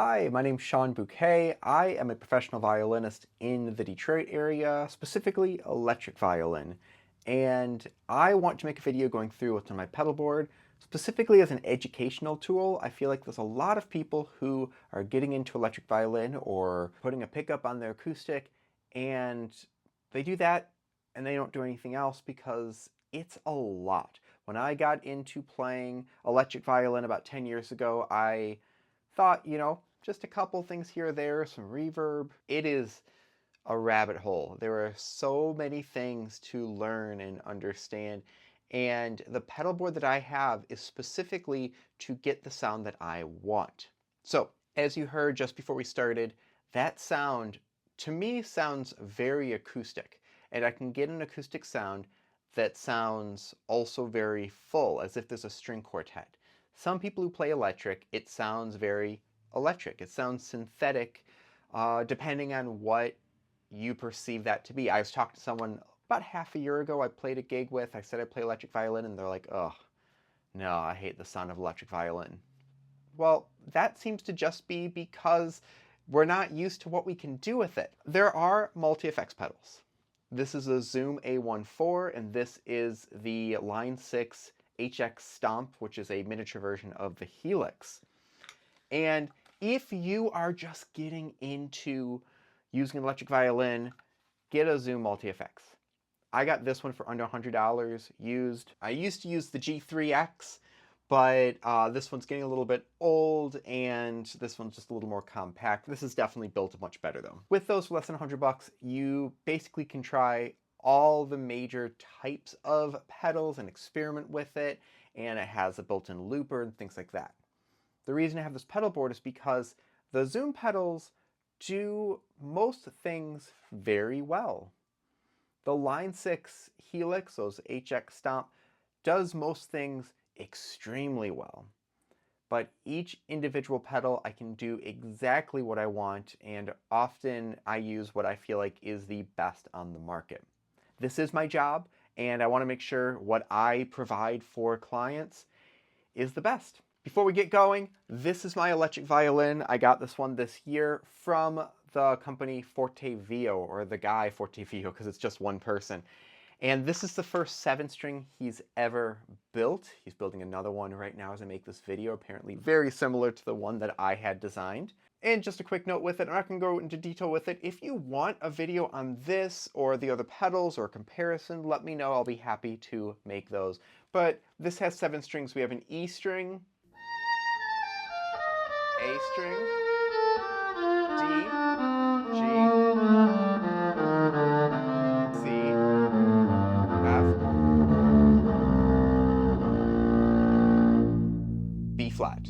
Hi, my name's Sean Bouquet. I am a professional violinist in the Detroit area, specifically electric violin. And I want to make a video going through what's on my pedal board, specifically as an educational tool. I feel like there's a lot of people who are getting into electric violin or putting a pickup on their acoustic, and they do that and they don't do anything else because it's a lot. When I got into playing electric violin about 10 years ago, I thought, just a couple things here or there, some reverb. It is a rabbit hole. There are so many things to learn and understand. And the pedal board that I have is specifically to get the sound that I want. So, as you heard just before we started, that sound, to me, sounds very acoustic. And I can get an acoustic sound that sounds also very full, as if there's a string quartet. Some people who play electric, it sounds very electric. It sounds synthetic, depending on what you perceive that to be. I was talking to someone about half a year ago I played a gig with. I said I play electric violin, and they're like, "Oh, no, I hate the sound of electric violin." Well, that seems to just be because we're not used to what we can do with it. There are multi-effects pedals. This is a Zoom A14, and this is the Line 6 HX Stomp, which is a miniature version of the Helix. And if you are just getting into using an electric violin, get a Zoom Multi-effects. I got this one for under $100 used. I used to use the G3X, but this one's getting a little bit old, and this one's just a little more compact. This is definitely built much better though. With those for less than $100, you basically can try all the major types of pedals and experiment with it, and it has a built-in looper and things like that. The reason I have this pedal board is because the Zoom pedals do most things very well. The Line 6 Helix, those HX Stomp, does most things extremely well. But each individual pedal, I can do exactly what I want, and often I use what I feel like is the best on the market. This is my job, and I want to make sure what I provide for clients is the best. Before we get going, this is my electric violin. I got this one this year from the company Forte Vio, or the guy Forte Vio, because it's just one person. And this is the first 7-string he's ever built. He's building another one right now as I make this video, apparently very similar to the one that I had designed. And just a quick note with it, I'm not going to go into detail with it. If you want a video on this or the other pedals or a comparison, let me know. I'll be happy to make those. But this has 7 strings. We have an E string, A string, D, G, C, F, B flat.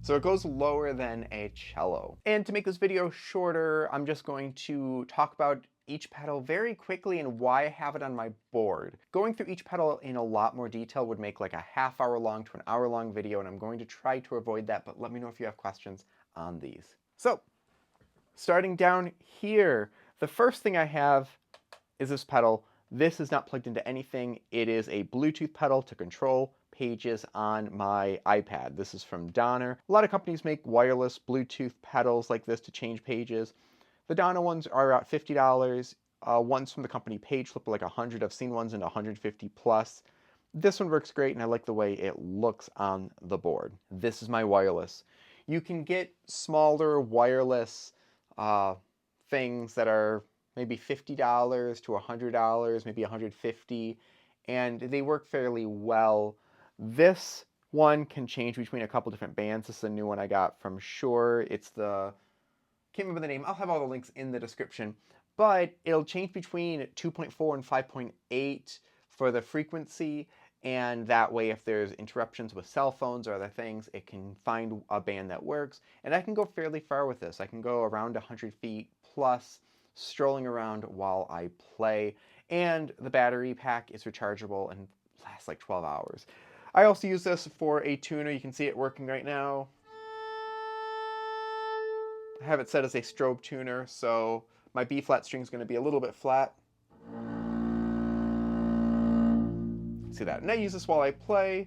So it goes lower than a cello. And to make this video shorter, I'm just going to talk about each pedal very quickly and why I have it on my board. Going through each pedal in a lot more detail would make like a half-hour long to an hour-long video, and I'm going to try to avoid that, but let me know if you have questions on these. So, starting down here, the first thing I have is this pedal. This is not plugged into anything. It is a Bluetooth pedal to control pages on my iPad. This is from Donner. A lot of companies make wireless Bluetooth pedals like this to change pages. The Donner ones are about $50. Ones from the company PageFlip are like $100. I've seen ones in $150 plus. This one works great, and I like the way it looks on the board. This is my wireless. You can get smaller wireless things that are maybe $50 to $100, maybe $150, and they work fairly well. This one can change between a couple different bands. This is a new one I got from Shure. It's the, can't remember the name. I'll have all the links in the description, but it'll change between 2.4 and 5.8 for the frequency, and that way if there's interruptions with cell phones or other things, it can find a band that works, and I can go fairly far with this. I can go around 100 feet plus, strolling around while I play, and the battery pack is rechargeable and lasts like 12 hours. I also use this for a tuner. You can see it working right now. I have it set as a strobe tuner, so my B flat string is going to be a little bit flat. See that? And I use this while I play.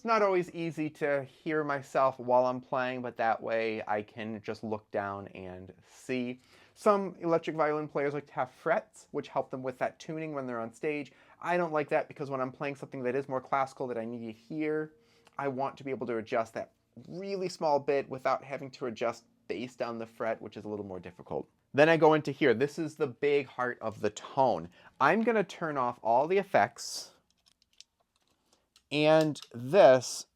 It's not always easy to hear myself while I'm playing, but that way I can just look down and see. Some electric violin players like to have frets, which help them with that tuning when they're on stage. I don't like that because when I'm playing something that is more classical that I need to hear, I want to be able to adjust that really small bit without having to adjust bass down the fret, which is a little more difficult. Then I go into here. This is the big heart of the tone. I'm going to turn off all the effects and this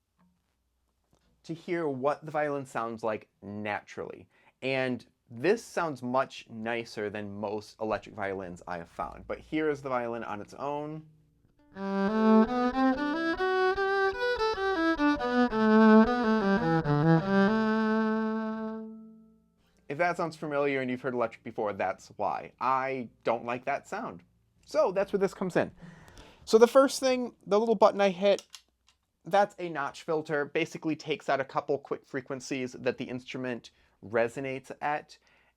to hear what the violin sounds like naturally. And this sounds much nicer than most electric violins I have found. But here is the violin on its own. If that sounds familiar and you've heard electric before, that's why. I don't like that sound. So that's where this comes in. So the first thing, the little button I hit, that's a notch filter. Basically takes out a couple quick frequencies that the instrument resonates at,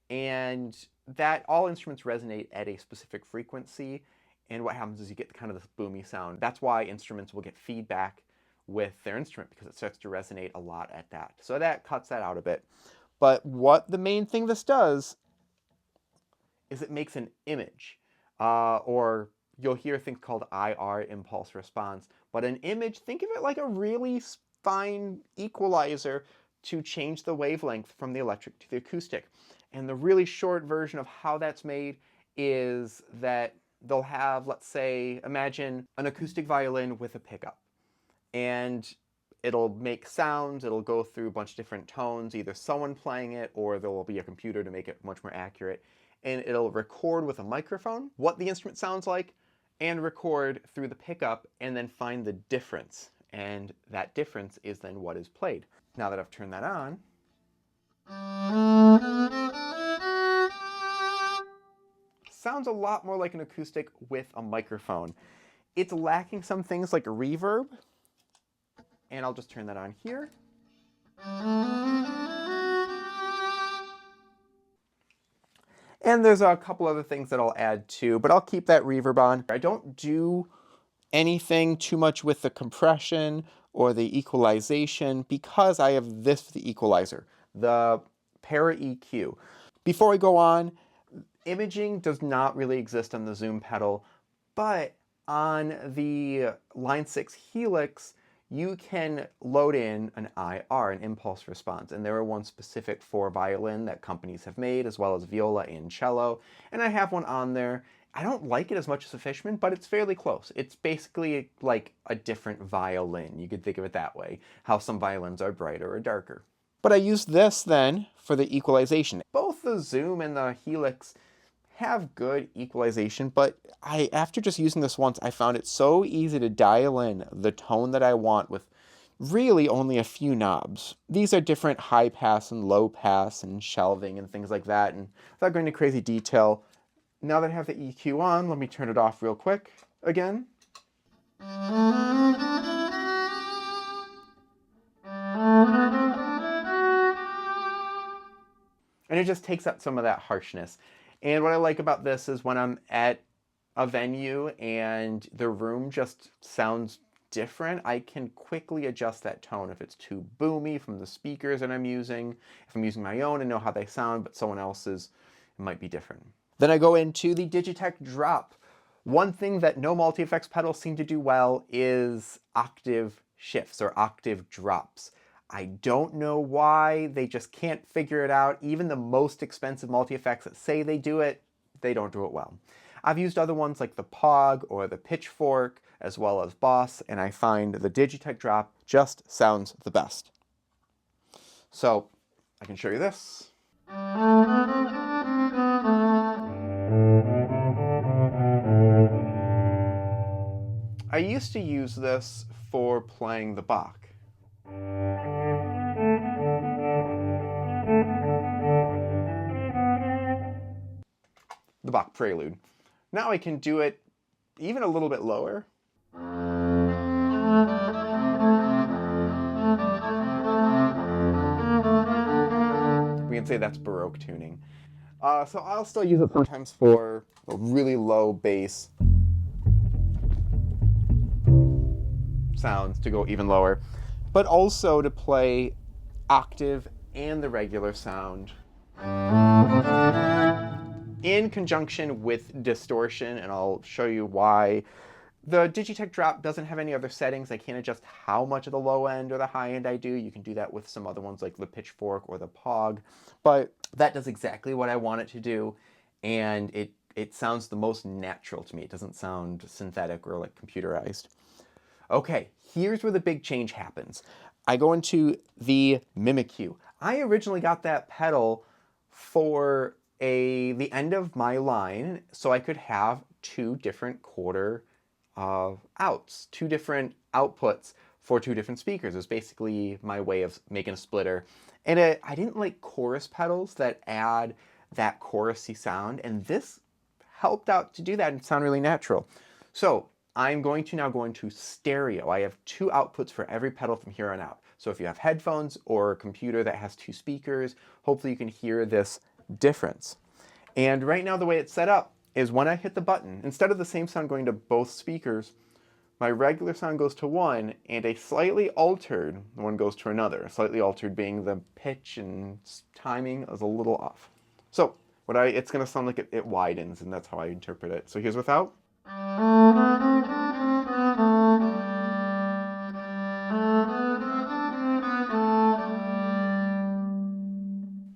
and that all instruments resonate at a specific frequency, and what happens is you get kind of this boomy sound. That's why instruments will get feedback with their instrument, because it starts to resonate a lot at that. So that cuts that out a bit. But what the main thing this does is it makes an image, or you'll hear things called IR, impulse response. But an image, think of it like a really fine equalizer to change the wavelength from the electric to the acoustic. And the really short version of how that's made is that they'll have, let's say, imagine an acoustic violin with a pickup. And it'll make sounds, it'll go through a bunch of different tones, either someone playing it or there will be a computer to make it much more accurate. And it'll record with a microphone what the instrument sounds like and record through the pickup and then find the difference. And that difference is then what is played. Now that I've turned that on, sounds a lot more like an acoustic with a microphone. It's lacking some things like a reverb, and I'll just turn that on here. And there's a couple other things that I'll add too, but I'll keep that reverb on. I don't do anything too much with the compression or the equalization because I have this for the equalizer, the Para EQ. Before I go on, imaging does not really exist on the Zoom pedal, but on the Line 6 Helix, you can load in an IR, an impulse response, and there are ones specific for violin that companies have made, as well as viola and cello, and I have one on there. I don't like it as much as a Fishman, but it's fairly close. It's basically like a different violin. You could think of it that way, how some violins are brighter or darker. But I use this then for the equalization. Both the Zoom and the Helix have good equalization, but after just using this once, I found it so easy to dial in the tone that I want with really only a few knobs. These are different high pass and low pass and shelving and things like that, and without going into crazy detail, now that I have the EQ on, let me turn it off real quick again. And it just takes out some of that harshness. And what I like about this is when I'm at a venue and the room just sounds different, I can quickly adjust that tone. If it's too boomy from the speakers that I'm using, if I'm using my own and know how they sound, but someone else's, it might be different. Then I go into the Digitech drop. One thing that no multi-effects pedals seem to do well is octave shifts or octave drops. I don't know why, they just can't figure it out. Even the most expensive multi-effects that say they do it, they don't do it well. I've used other ones like the Pog or the Pitchfork, as well as Boss, and I find the Digitech drop just sounds the best. So I can show you this. I used to use this for playing the Bach. The Bach Prelude. Now I can do it even a little bit lower. We can say that's Baroque tuning. So I'll still use it sometimes for a really low bass sounds to go even lower, but also to play octave and the regular sound in conjunction with distortion, and I'll show you why. The Digitech Drop doesn't have any other settings. I can't adjust how much of the low end or the high end I do. You can do that with some other ones like the Pitchfork or the Pog, but that does exactly what I want it to do, and it sounds the most natural to me. It doesn't sound synthetic or like computerized. Okay, here's where the big change happens. I go into the Mimikyu. I originally got that pedal for the end of my line so I could have two different quarter outs, two different outputs for two different speakers. It was basically my way of making a splitter. And I didn't like chorus pedals that add that chorusy sound, and this helped out to do that and sound really natural. So I'm going to now go into stereo. I have two outputs for every pedal from here on out. So if you have headphones or a computer that has two speakers, hopefully you can hear this difference. And right now the way it's set up is when I hit the button, instead of the same sound going to both speakers, my regular sound goes to one and a slightly altered one goes to another. Slightly altered being the pitch and timing is a little off. So it's going to sound like it widens, and that's how I interpret it. So here's without.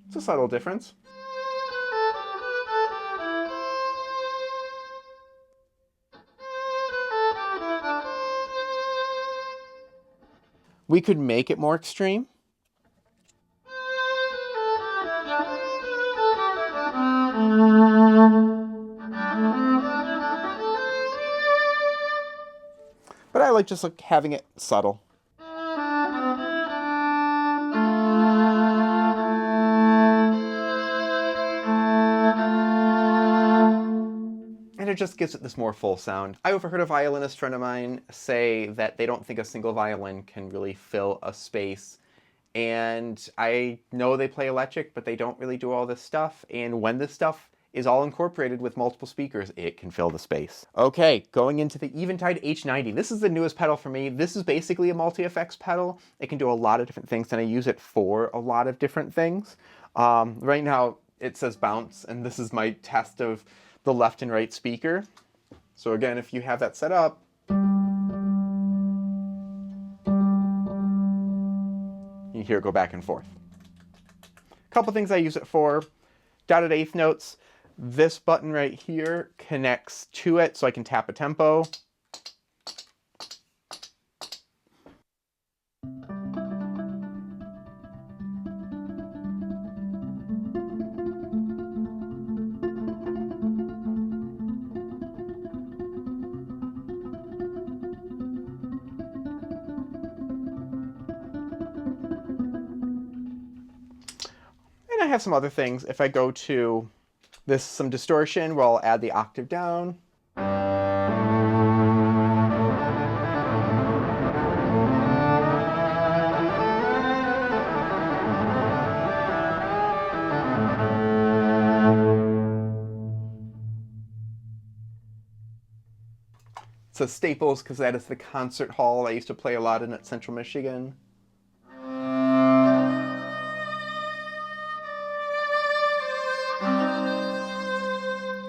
It's a subtle difference. We could make it more extreme. But I like just having it subtle. And it just gives it this more full sound. I overheard a violinist friend of mine say that they don't think a single violin can really fill a space. And I know they play electric, but they don't really do all this stuff. And when this stuff is all incorporated with multiple speakers, it can fill the space. Okay, going into the Eventide H90. This is the newest pedal for me. This is basically a multi-effects pedal. It can do a lot of different things, and I use it for a lot of different things. Right now, it says bounce, and this is my test of the left and right speaker. So again, if you have that set up, you hear it go back and forth. A couple things I use it for. Dotted eighth notes. This button right here connects to it so I can tap a tempo. I have some other things. If I go to some distortion, where I'll add the octave down. It says Staples because that is the concert hall I used to play a lot in at Central Michigan.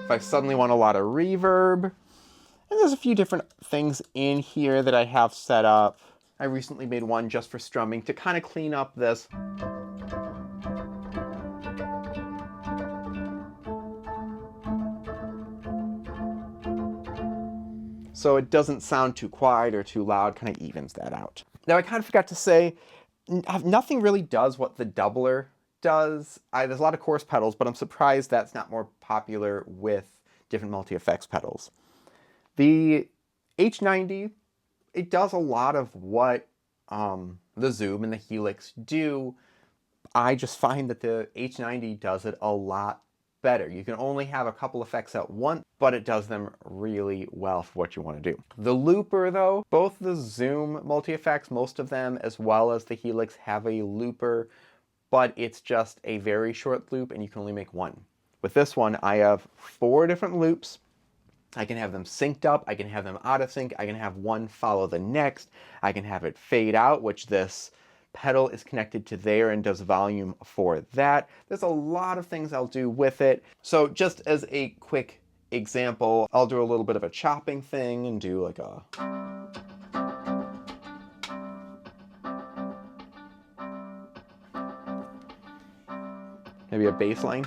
If I suddenly want a lot of reverb. And there's a few different things in here that I have set up. I recently made one just for strumming to kind of clean up this. So it doesn't sound too quiet or too loud, kind of evens that out. Now I kind of forgot to say, nothing really does what the doubler does. There's a lot of chorus pedals, but I'm surprised that's not more popular with different multi-effects pedals. The H90, it does a lot of what the Zoom and the Helix do. I just find that the H90 does it a lot better. You can only have a couple effects at once, but it does them really well for what you want to do. The looper though, both the Zoom multi-effects, most of them, as well as the Helix have a looper, but it's just a very short loop and you can only make one. With this one, I have 4 different loops, I can have them synced up, I can have them out of sync, I can have one follow the next, I can have it fade out, which this pedal is connected to there and does volume for that. There's a lot of things I'll do with it. So just as a quick example, I'll do a little bit of a chopping thing and do like a... maybe a bass line.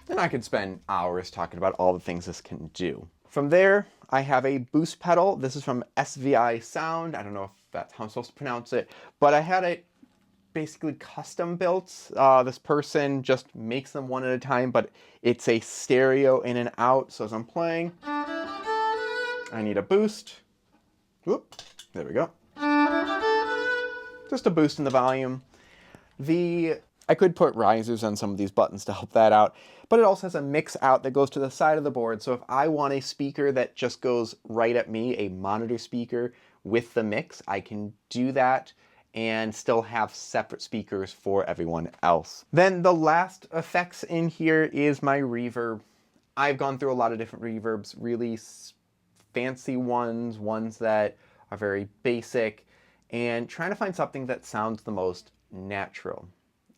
And I could spend hours talking about all the things this can do. From there, I have a boost pedal. This is from SVI Sound. I don't know if that's how I'm supposed to pronounce it, but I had it basically custom built. This person just makes them one at a time, but it's a stereo in and out. So as I'm playing, I need a boost. Whoop, there we go. Just a boost in the volume. I could put risers on some of these buttons to help that out, but it also has a mix out that goes to the side of the board. So if I want a speaker that just goes right at me, a monitor speaker with the mix, I can do that and still have separate speakers for everyone else. Then the last effects in here is my reverb. I've gone through a lot of different reverbs, really fancy ones that are very basic, and trying to find something that sounds the most natural.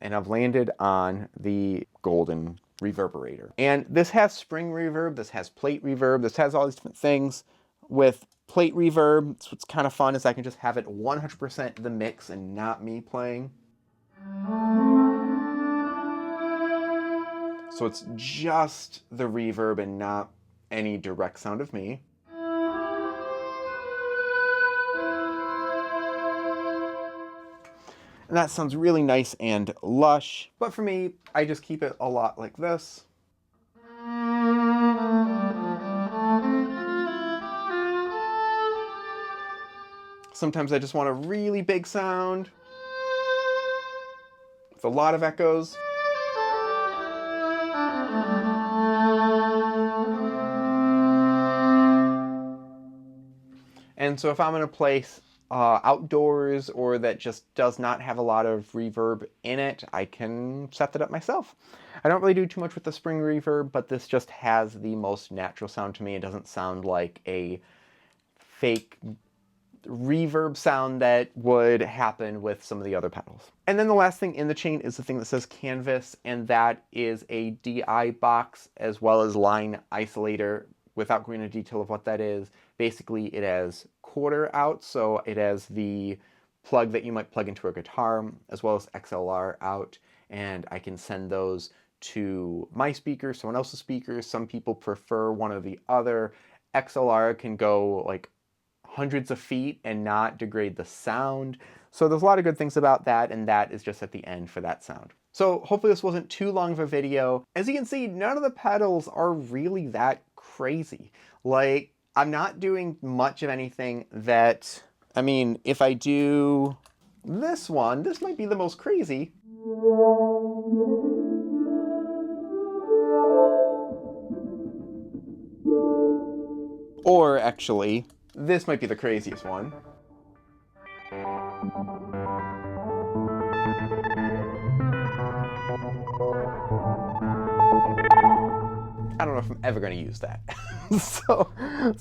And I've landed on the golden reverberator. And this has spring reverb, this has plate reverb, this has all these different things. With plate reverb, so what's kind of fun is I can just have it 100% the mix and not me playing. So it's just the reverb and not any direct sound of me. And that sounds really nice and lush. But for me, I just keep it a lot like this. Sometimes I just want a really big sound with a lot of echoes. And so if I'm in a place outdoors or that just does not have a lot of reverb in it, I can set that up myself. I don't really do too much with the spring reverb, but this just has the most natural sound to me. It doesn't sound like a fake reverb sound that would happen with some of the other pedals. And then the last thing in the chain is the thing that says Canvas, and that is a DI box as well as line isolator. Without going into detail of what that is, basically it has quarter out, so it has the plug that you might plug into a guitar, as well as XLR out, and I can send those to my speakers, someone else's speakers. Some people prefer one or the other. XLR can go like hundreds of feet and not degrade the sound. So there's a lot of good things about that, and that is just at the end for that sound. So hopefully this wasn't too long of a video. As you can see, none of the pedals are really that crazy. Like, I'm not doing much of anything that, I mean, if I do this one, this might be the most crazy. Or actually, this might be the craziest one. I don't know if I'm ever going to use that. so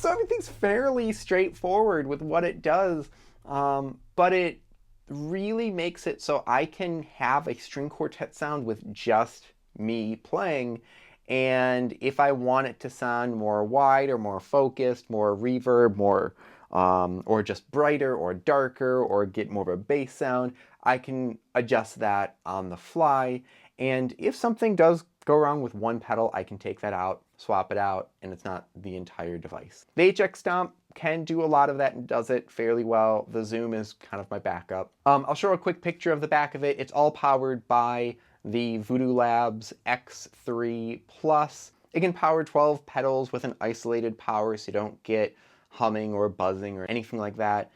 everything's fairly straightforward with what it does, but it really makes it so I can have a string quartet sound with just me playing. And if I want it to sound more wide or more focused, more reverb, more or just brighter or darker or get more of a bass sound, I can adjust that on the fly. And if something does go wrong with one pedal, I can take that out, swap it out, and it's not the entire device. The HX Stomp can do a lot of that and does it fairly well. The Zoom is kind of my backup. I'll show a quick picture of the back of it. It's all powered by the Voodoo Labs X3 Plus. It can power 12 pedals with an isolated power so you don't get humming or buzzing or anything like that.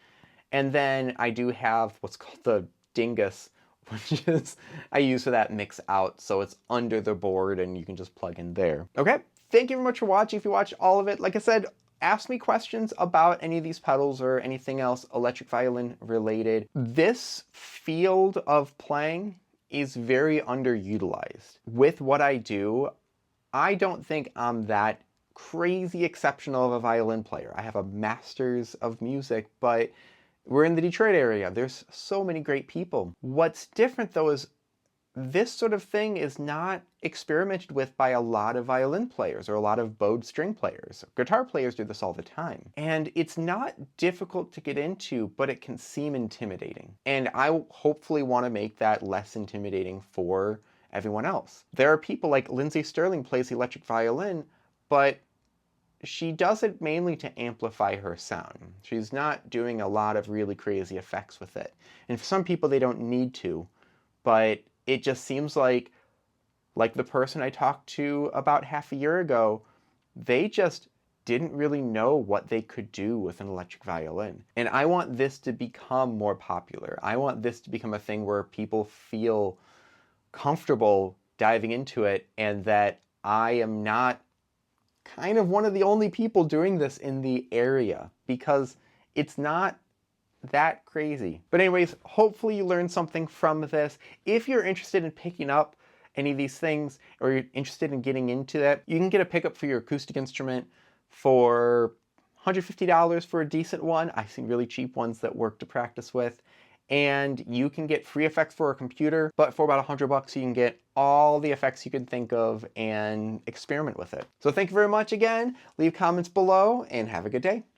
And then I do have what's called the Dingus, which is I use for that mix out, so it's under the board and you can just plug in there. Okay, thank you very much for watching. If you watched all of it, like I said, ask me questions about any of these pedals or anything else electric violin related. This field of playing is very underutilized. With what I do, I don't think I'm that crazy exceptional of a violin player. I have a master's of music, but we're in the Detroit area. There's so many great people. What's different though is this sort of thing is not experimented with by a lot of violin players or a lot of bowed string players. Guitar players do this all the time. And it's not difficult to get into, but it can seem intimidating. And I hopefully want to make that less intimidating for everyone else. There are people like Lindsay Sterling plays the electric violin, but she does it mainly to amplify her sound. She's not doing a lot of really crazy effects with it. And for some people, they don't need to, but it just seems like the person I talked to about half a year ago, they just didn't really know what they could do with an electric violin. And I want this to become more popular. I want this to become a thing where people feel comfortable diving into it, and that I am not kind of one of the only people doing this in the area, because it's not that crazy. But anyways, hopefully you learned something from this. If you're interested in picking up any of these things, or you're interested in getting into that, you can get a pickup for your acoustic instrument for $150 for a decent one. I've seen really cheap ones that work to practice with. And you can get free effects for a computer, but for about $100 you can get all the effects you can think of and experiment with it. So thank you very much again. Leave comments below and have a good day.